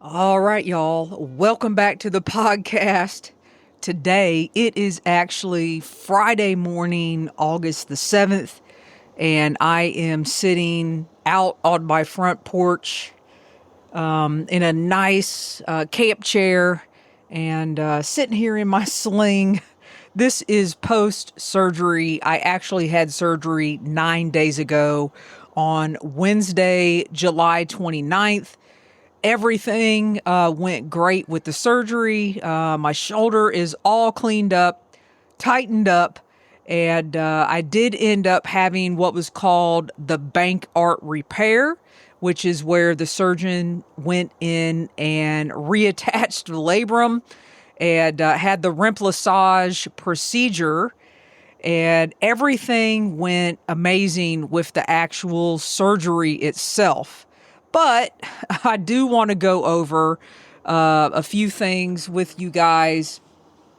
All right, y'all. Welcome back to the podcast. Today, it is actually Friday morning, August the 7th, and I am sitting out on my front porch in a nice camp chair and sitting here in my sling. This is post surgery. I actually had surgery 9 days ago on Wednesday, July 29th. Everything went great with the surgery. My shoulder is all cleaned up, tightened up, and I did end up having what was called the Bankart repair, which is where the surgeon went in and reattached the labrum and had the remplissage procedure. And everything went amazing with the actual surgery itself. But I do want to go over a few things with you guys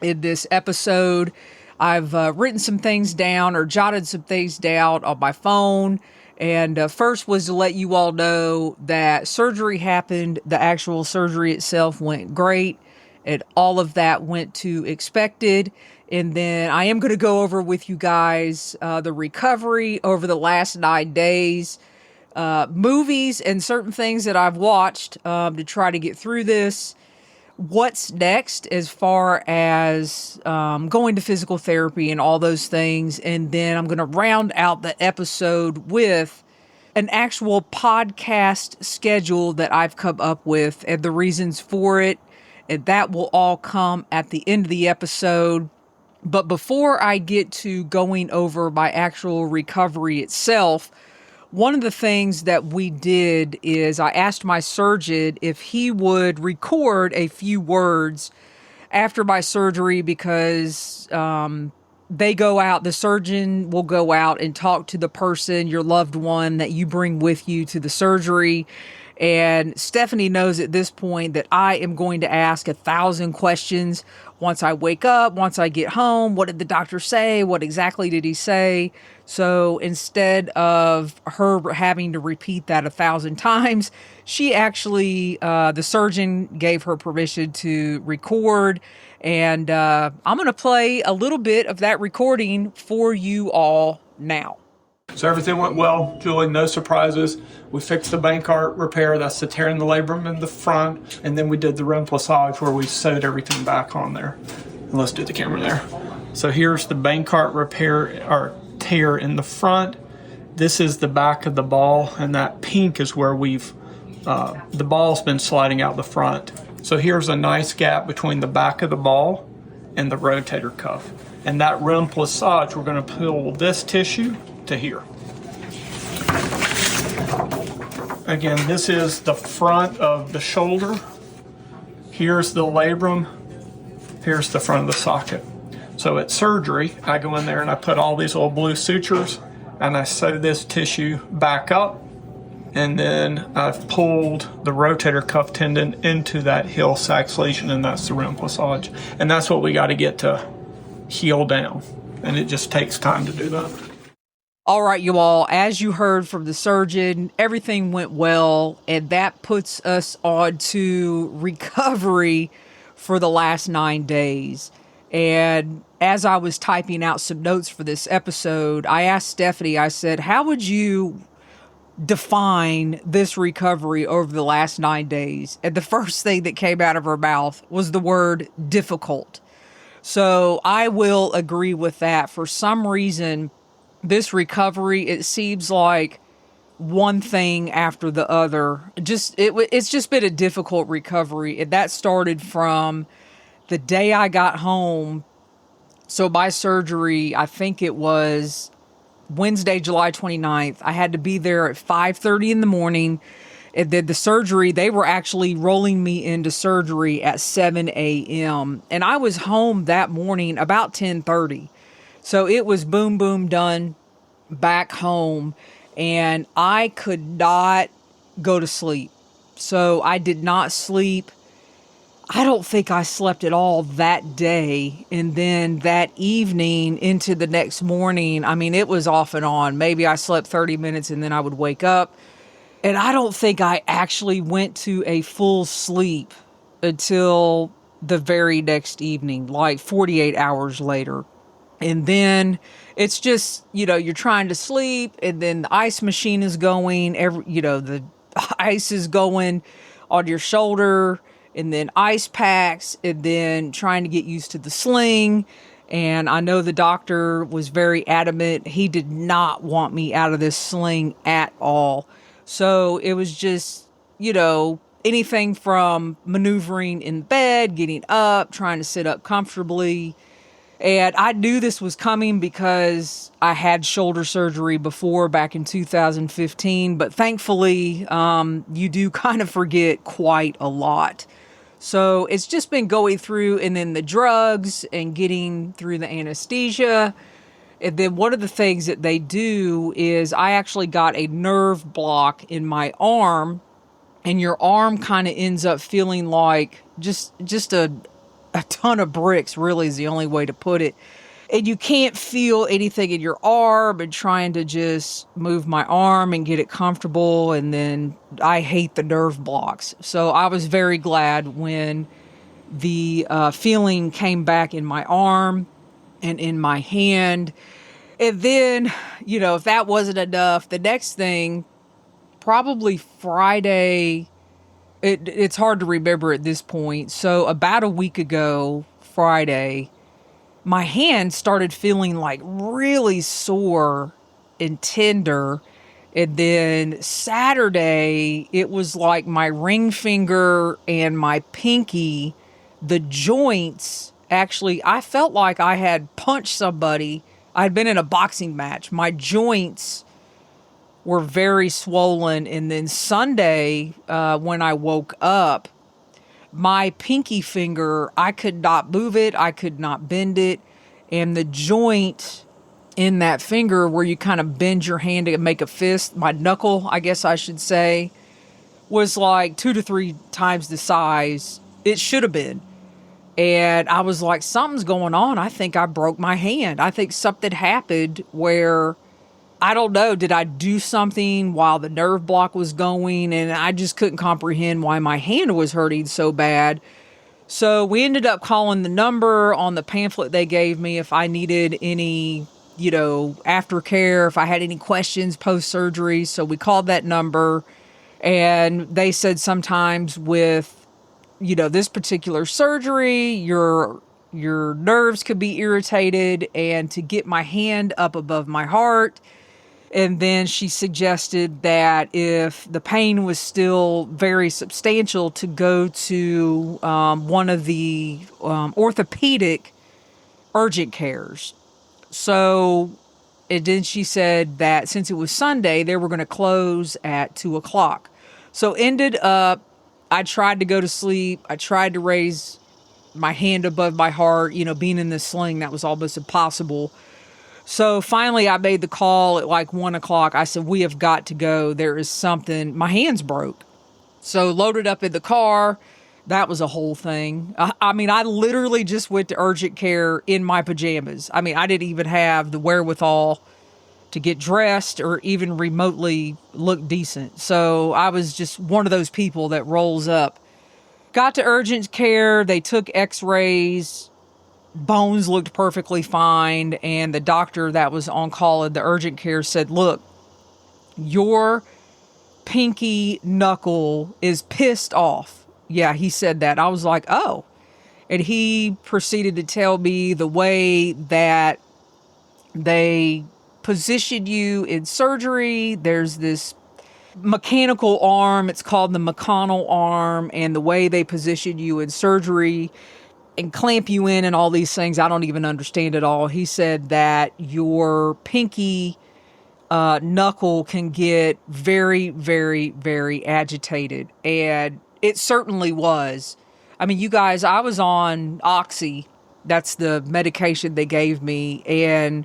in this episode. I've written some things down or jotted some things down on my phone. And first was to let you all know that surgery happened. The actual surgery itself went great. And all of that went to expected. And then I am going to go over with you guys the recovery over the last 9 days. Movies and certain things that I've watched to try to get through this. What's next as far as going to physical therapy and all those things. And then I'm going to round out the episode with an actual podcast schedule that I've come up with and the reasons for it. And that will all come at the end of the episode. But before I get to going over my actual recovery itself, one of the things that we did is I asked my surgeon if he would record a few words after my surgery because the surgeon will go out and talk to the person, your loved one that you bring with you to the surgery. And Stephanie knows at this point that I am going to ask 1,000 questions once I wake up, once I get home. What did the doctor say? What exactly did he say? So instead of her having to repeat that 1,000 times, she actually, the surgeon gave her permission to record. And I'm going to play a little bit of that recording for you all now. So everything went well, Julie, no surprises. We fixed the Bankart repair, that's the tear in the labrum in the front, and then we did the remplissage where we sewed everything back on there. And let's do the camera there. So here's the Bankart repair, or tear in the front. This is the back of the ball, and that pink is where the ball's been sliding out the front. So here's a nice gap between the back of the ball and the rotator cuff. And that remplissage, we're gonna pull this tissue to here. Again, this is the front of the shoulder. Here's the labrum. Here's the front of the socket. So at surgery, I go in there and I put all these little blue sutures and I sew this tissue back up. And then I've pulled the rotator cuff tendon into that heel sacs lesion, and that's the remplissage. And that's what we got to get to heal down. And it just takes time to do that. All right, you all, as you heard from the surgeon, everything went well, and that puts us on to recovery for the last 9 days. And as I was typing out some notes for this episode, I asked Stephanie, I said, how would you define this recovery over the last 9 days? And the first thing that came out of her mouth was the word difficult. So I will agree with that. For some reason, this recovery, it seems like one thing after the other. It's just been a difficult recovery. And that started from the day I got home. So my surgery, I think it was Wednesday, July 29th. I had to be there at 5:30 in the morning. And then the surgery, they were actually rolling me into surgery at 7 a.m. And I was home that morning about 10:30. So it was boom, boom, done, back home. And I could not go to sleep. So I did not sleep. I don't think I slept at all that day. And then that evening into the next morning, I mean, it was off and on. Maybe I slept 30 minutes and then I would wake up. And I don't think I actually went to a full sleep until the very next evening, like 48 hours later. And then it's just, you're trying to sleep, and then the ice machine is going, the ice is going on your shoulder, and then ice packs, and then trying to get used to the sling. And I know the doctor was very adamant. He did not want me out of this sling at all. So it was just, anything from maneuvering in bed, getting up, trying to sit up comfortably. And I knew this was coming because I had shoulder surgery before back in 2015. But thankfully, you do kind of forget quite a lot. So it's just been going through, and then the drugs and getting through the anesthesia. And then one of the things that they do is I actually got a nerve block in my arm, and your arm kind of ends up feeling like just a ton of bricks, really is the only way to put it. And you can't feel anything in your arm, and trying to just move my arm and get it comfortable. And then I hate the nerve blocks. So I was very glad when the feeling came back in my arm and in my hand. And then, if that wasn't enough, the next thing, probably Friday, it's hard to remember at this point. So about a week ago, Friday, my hand started feeling like really sore and tender. And then Saturday, it was like my ring finger and my pinky, the joints, actually, I felt like I had punched somebody. I'd been in a boxing match. My joints were very swollen. And then Sunday, when I woke up, my pinky finger, I could not move it. I could not bend it. And the joint in that finger where you kind of bend your hand to make a fist, my knuckle, I guess I should say, was like 2 to 3 times the size it should have been. And I was like, something's going on. I think I broke my hand. I think something happened where, I don't know, did I do something while the nerve block was going? And I just couldn't comprehend why my hand was hurting so bad. So we ended up calling the number on the pamphlet they gave me if I needed any, aftercare, if I had any questions post-surgery. So we called that number, and they said sometimes with, this particular surgery, your nerves could be irritated, and to get my hand up above my heart. And then she suggested that if the pain was still very substantial, to go to one of the orthopedic urgent cares. So, and then she said that since it was Sunday, they were going to close at 2:00. So ended up, I tried to go to sleep. I tried to raise my hand above my heart. Being in this sling, that was almost impossible. So finally I made the call at like 1:00. I said, we have got to go. There is something. My hand's broke. So loaded up in the car. That was a whole thing. I mean, I literally just went to urgent care in my pajamas. I mean, I didn't even have the wherewithal to get dressed or even remotely look decent. So I was just one of those people that rolls up. Got to urgent care. They took x-rays. Bones looked perfectly fine. And the doctor that was on call at the urgent care said, look, your pinky knuckle is pissed off. Yeah, he said that. I was like, oh. And he proceeded to tell me the way that they position you in surgery. There's this mechanical arm. It's called the McConnell arm. And the way they position you in surgery and clamp you in and all these things, I don't even understand it all. He said that your pinky knuckle can get very, very, very agitated. And it certainly was. I mean, you guys, I was on Oxy. That's the medication they gave me. And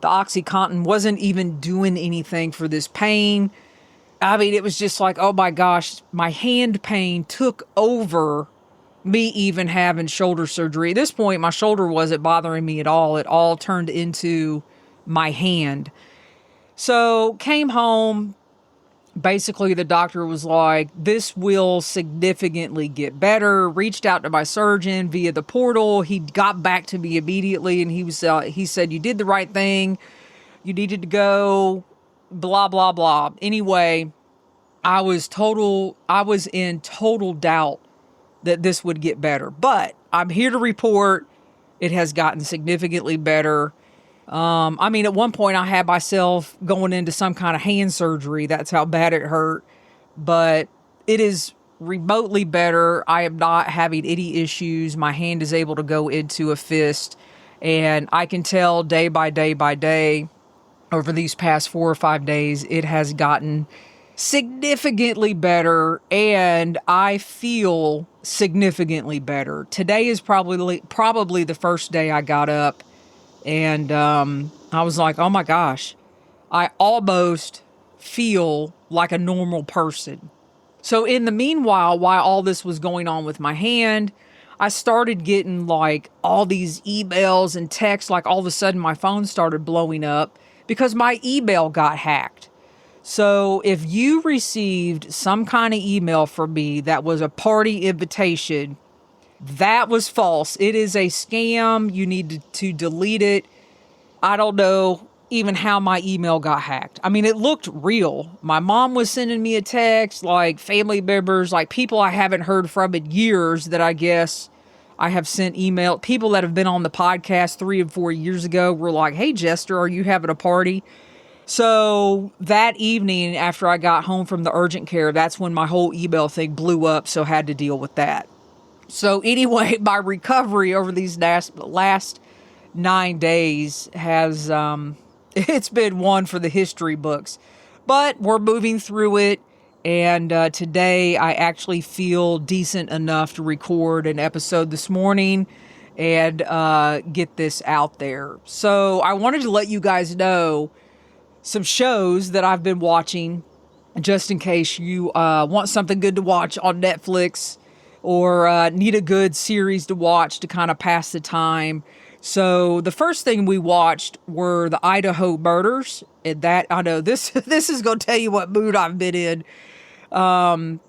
the OxyContin wasn't even doing anything for this pain. I mean, it was just like, oh my gosh, my hand pain took over me even having shoulder surgery. At this point, my shoulder wasn't bothering me at all. It all turned into my hand. So came home. Basically, the doctor was like, this will significantly get better. Reached out to my surgeon via the portal. He got back to me immediately, and he said, you did the right thing. You needed to go, blah, blah, blah. Anyway, I was in total doubt that this would get better. But I'm here to report it has gotten significantly better. At one point I had myself going into some kind of hand surgery. That's how bad it hurt. But it is remotely better. I am not having any issues. My hand is able to go into a fist. And I can tell day by day, over these past 4 or 5 days, it has gotten significantly better, and I feel significantly better. Today is probably the first day I got up, and I was like, oh my gosh, I almost feel like a normal person. So in the meanwhile, while all this was going on with my hand, I started getting like all these emails and texts. Like all of a sudden my phone started blowing up because my email got hacked. So if you received some kind of email from me that was a party invitation, that was false. It is a scam. You need to delete it. I don't know even how my email got hacked. I mean, it looked real. My mom was sending me a text, like family members, like people I haven't heard from in years that I guess I have sent email. People that have been on the podcast 3 and 4 years ago were like, hey, Jester, are you having a party? So that evening after I got home from the urgent care, that's when my whole email thing blew up. So I had to deal with that. So anyway, my recovery over these last 9 days has, it's been one for the history books, but we're moving through it. And today I actually feel decent enough to record an episode this morning and get this out there. So I wanted to let you guys know some shows that I've been watching, just in case you want something good to watch on Netflix or need a good series to watch to kind of pass the time. So the first thing we watched were the Idaho Murders, and that, I know this is going to tell you what mood I've been in. The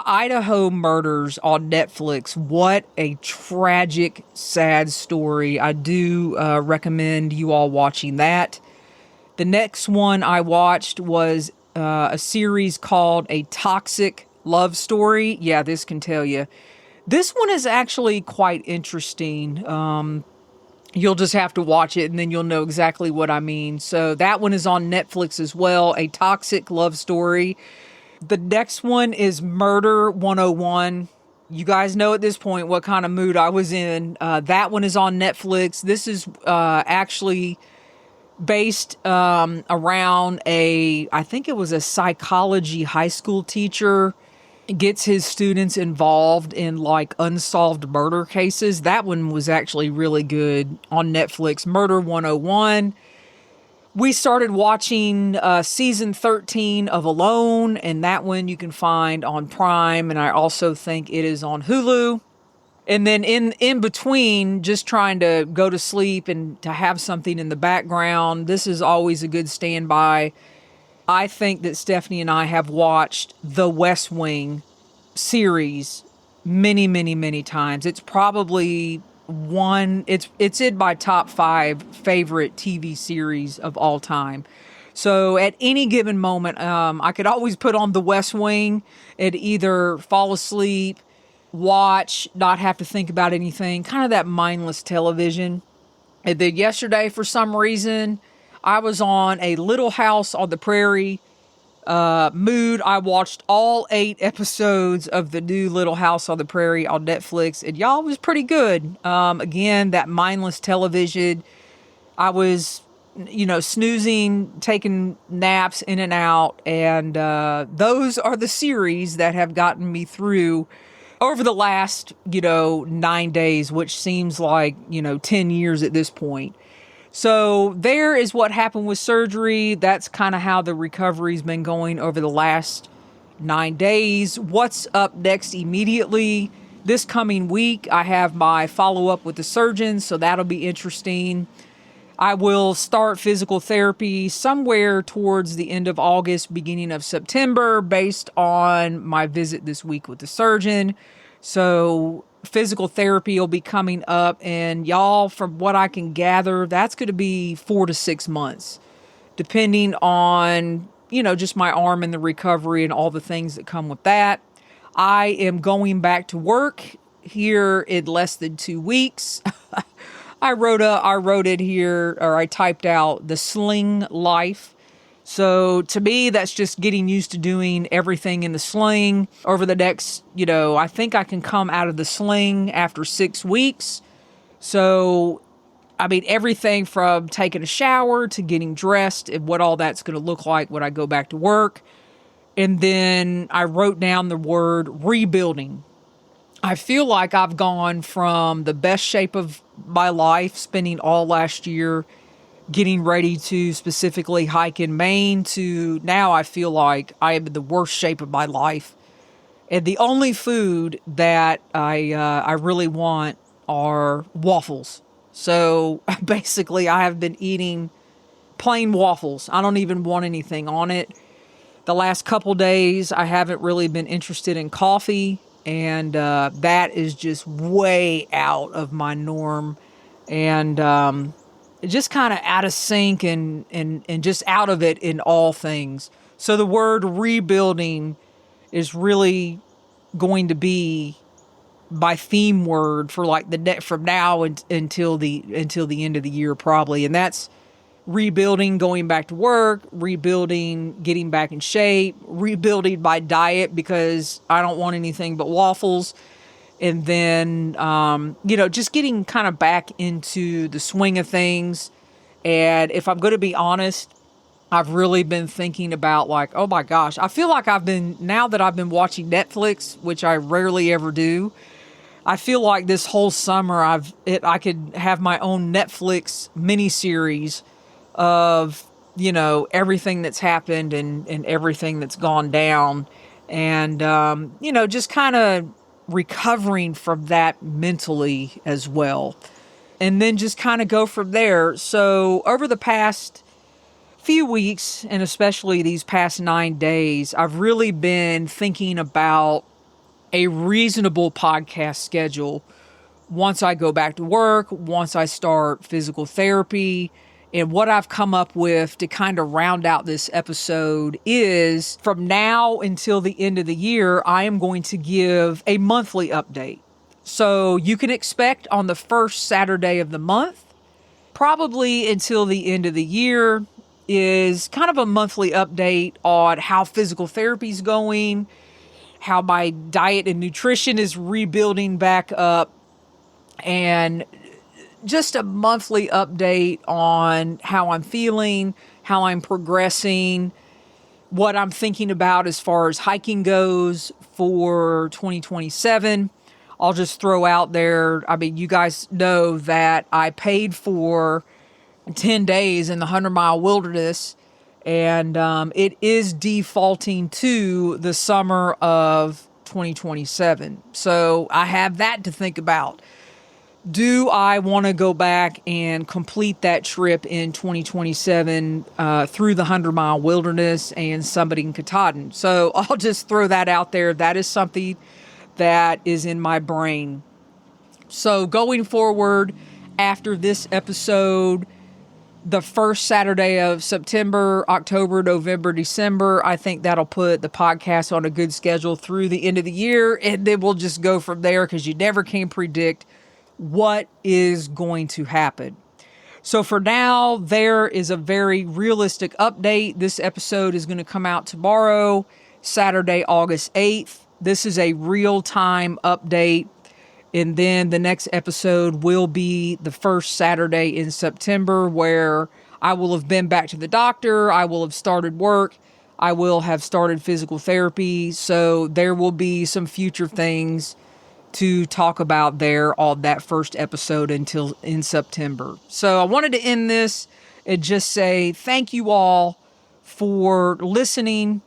Idaho Murders on Netflix. What a tragic, sad story. I do recommend you all watching that. The next one I watched was a series called A Toxic Love Story. Yeah, this can tell you. This one is actually quite interesting. You'll just have to watch it and then you'll know exactly what I mean. So that one is on Netflix as well. A Toxic Love Story. The next one is Murder 101. You guys know at this point what kind of mood I was in. That one is on Netflix. This is actually based around I think it was a psychology high school teacher gets his students involved in like unsolved murder cases. That one was actually really good on Netflix. Murder 101. We started watching season 13 of Alone, and that one you can find on Prime, and I also think it is on Hulu. And then in between, just trying to go to sleep and to have something in the background, this is always a good standby. I think that Stephanie and I have watched the West Wing series many, many, many times. It's probably it's in my top 5 favorite TV series of all time. So at any given moment, I could always put on the West Wing and either fall asleep, watch, not have to think about anything, kind of that mindless television. And then yesterday, for some reason, I was on a Little House on the Prairie mood. I watched all 8 episodes of the new Little House on the Prairie on Netflix, and y'all, was pretty good. Again, that mindless television. I was, snoozing, taking naps in and out, and those are the series that have gotten me through over the last, 9 days, which seems like, 10 years at this point. So there is what happened with surgery. That's kind of how the recovery's been going over the last 9 days. What's up next immediately? This coming week, I have my follow-up with the surgeon, so that'll be interesting. I will start physical therapy somewhere towards the end of August, beginning of September, based on my visit this week with the surgeon. So physical therapy will be coming up, and y'all, from what I can gather, that's going to be 4 to 6 months, depending on, just my arm and the recovery and all the things that come with that. I am going back to work here in less than 2 weeks. I wrote it here, or I typed out the sling life. So to me, that's just getting used to doing everything in the sling over the next, I think I can come out of the sling after 6 weeks. So, I mean, everything from taking a shower to getting dressed and what all that's going to look like when I go back to work. And then I wrote down the word rebuilding. I feel like I've gone from the best shape of my life, spending all last year getting ready to specifically hike in Maine, to now I feel like I am in the worst shape of my life. And the only food that I really want are waffles. So basically I have been eating plain waffles. I don't even want anything on it. The last couple days, I haven't really been interested in coffee, and that is just way out of my norm, and just kind of out of sync and just out of it in all things. So the word rebuilding is really going to be my theme word for like from now until the end of the year probably, and that's rebuilding, going back to work, rebuilding, getting back in shape, rebuilding my diet because I don't want anything but waffles. And then, just getting kind of back into the swing of things. And if I'm going to be honest, I've really been thinking about like, oh my gosh, I feel like now that I've been watching Netflix, which I rarely ever do, I feel like this whole summer I could have my own Netflix miniseries of, everything that's happened and everything that's gone down, and, just kind of recovering from that mentally as well. And then just kind of go from there. So over the past few weeks, and especially these past 9 days, I've really been thinking about a reasonable podcast schedule once I go back to work, once I start physical therapy. And what I've come up with to kind of round out this episode is, from now until the end of the year, I am going to give a monthly update. So you can expect on the first Saturday of the month, probably until the end of the year, is kind of a monthly update on how physical therapy is going, how my diet and nutrition is rebuilding back up, and just a monthly update on how I'm feeling, how I'm progressing, what I'm thinking about as far as hiking goes for 2027. I'll just throw out there, I mean, you guys know that I paid for 10 days in the 100-mile wilderness, and it is defaulting to the summer of 2027. So I have that to think about. Do I want to go back and complete that trip in 2027 through the 100-mile wilderness and summiting Katahdin? So I'll just throw that out there. That is something that is in my brain. So going forward, after this episode, the first Saturday of September, October, November, December, I think that'll put the podcast on a good schedule through the end of the year. And then we'll just go from there, because you never can predict what is going to happen. So for now, there is a very realistic update. This episode is going to come out tomorrow, Saturday, August 8th. This is a real-time update. And then the next episode will be the first Saturday in September, where I will have been back to the doctor. I will have started work. I will have started physical therapy. So there will be some future things to talk about there on that first episode until in September. So I wanted to end this and just say thank you all for listening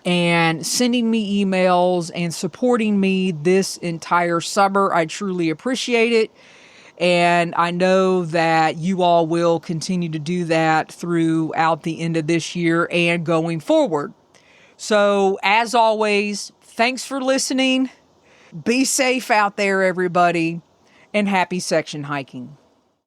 and sending me emails and supporting me this entire summer. I truly appreciate it. And I know that you all will continue to do that throughout the end of this year and going forward. So, as always, thanks for listening. Be safe out there, everybody, and happy section hiking.